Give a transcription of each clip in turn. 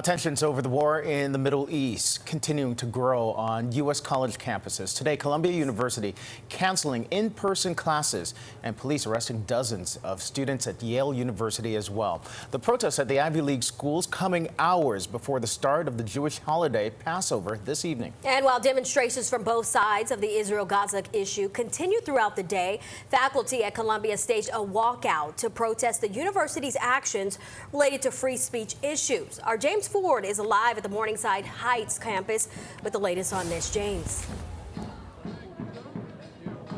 Tensions over the war in the Middle East continuing to grow on U.S. college campuses. Today, Columbia University canceling in-person classes and police arresting dozens of students at Yale University as well. The protests at the Ivy League schools coming hours before the start of the Jewish holiday Passover this evening. And while demonstrations from both sides of the Israel-Gaza issue continue throughout the day, faculty at Columbia staged a walkout to protest the university's actions related to free speech issues. Our James Ford is live at the Morningside Heights campus with the latest on this. James.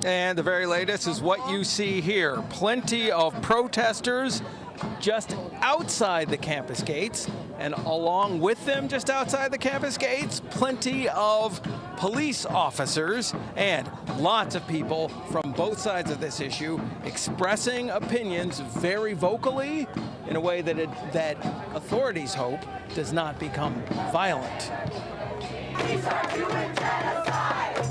And the very latest is what you see here. Plenty of protesters just outside the campus gates, and along with them just outside the campus gates, plenty of police officers and lots of people from both sides of this issue expressing opinions very vocally in a way that authorities hope does not become violent. We charge you with genocide!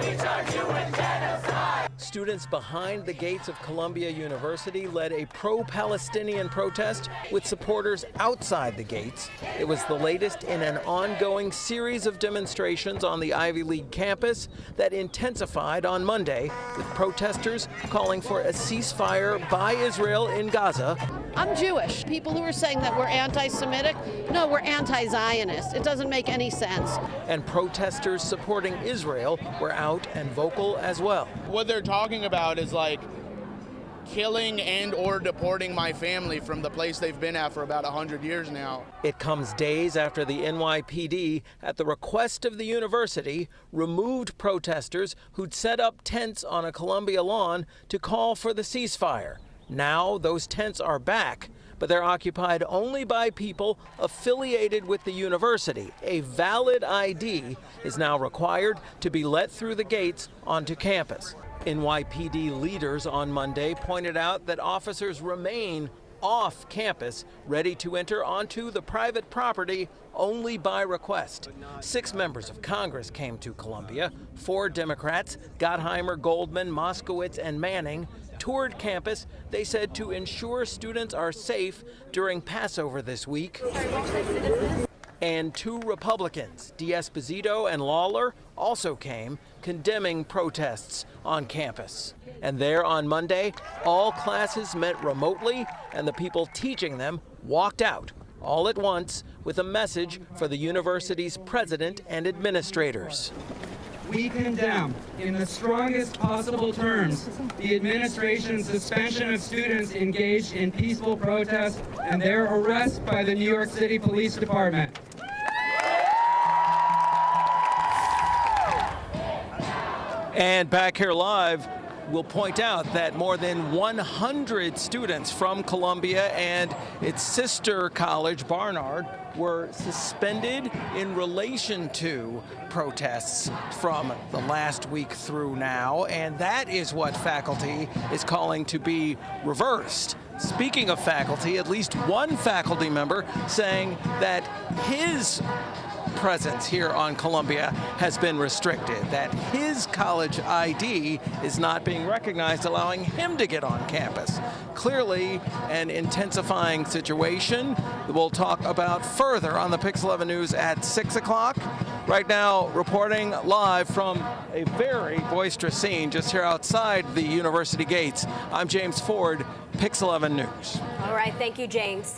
We charge you with genocide! Students behind the gates of Columbia University led a pro-Palestinian protest with supporters outside the gates. It was the latest in an ongoing series of demonstrations on the Ivy League campus that intensified on Monday, with protesters calling for a ceasefire by Israel in Gaza. I'm Jewish. People who are saying that we're anti-Semitic, no, we're anti-Zionist. It doesn't make any sense. And protesters supporting Israel were out and vocal as well. What they're talking about is like killing and or deporting my family from the place they've been at for about 100 years now. It comes days after the NYPD, at the request of the university, removed protesters who'd set up tents on a Columbia lawn to call for the ceasefire. Now those tents are back, but they're occupied only by people affiliated with the university. A valid ID is now required to be let through the gates onto campus. NYPD leaders on Monday pointed out that officers remain off campus, ready to enter onto the private property only by request. 6 members of Congress came to Columbia. 4 Democrats, Gottheimer, Goldman, Moskowitz, and Manning, toured campus, they said, to ensure students are safe during Passover this week. And 2 Republicans, D'Esposito and Lawler, also came, condemning protests on campus. And there on Monday, all classes met remotely, and the people teaching them walked out all at once with a message for the university's president and administrators. We condemn, in the strongest possible terms, the administration's suspension of students engaged in peaceful protest and their arrest by the New York City Police Department. And back here live, we'll point out that more than 100 students from Columbia and its sister college, Barnard, were suspended in relation to protests from the last week through now, and that is what faculty is calling to be reversed. Speaking of faculty, at least one faculty member saying that his presence here on Columbia has been restricted, that his college ID is not being recognized, allowing him to get on campus. Clearly an intensifying situation that we'll talk about further on the Pix 11 News at 6 o'clock. Right now, reporting live from a very boisterous scene just here outside the university gates. I'm James Ford, Pix 11 News. All right, thank you, James.